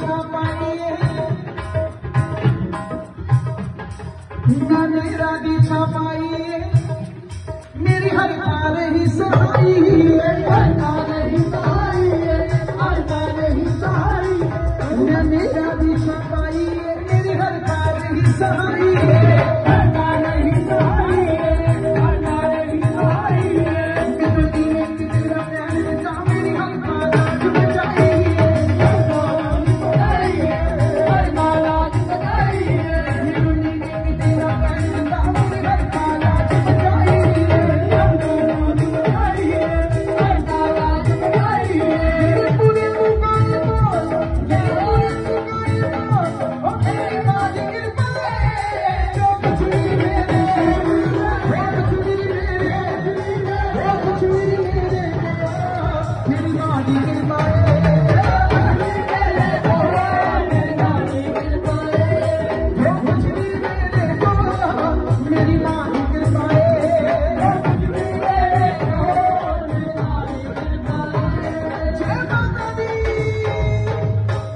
दिशा पाइए मेरा दिशा पाइए मेरी हर कार ही सहाई हर कार ही सहाई हर कार ही सहाई मेरा दिशा पाइए मेरी हर कार ही सहाई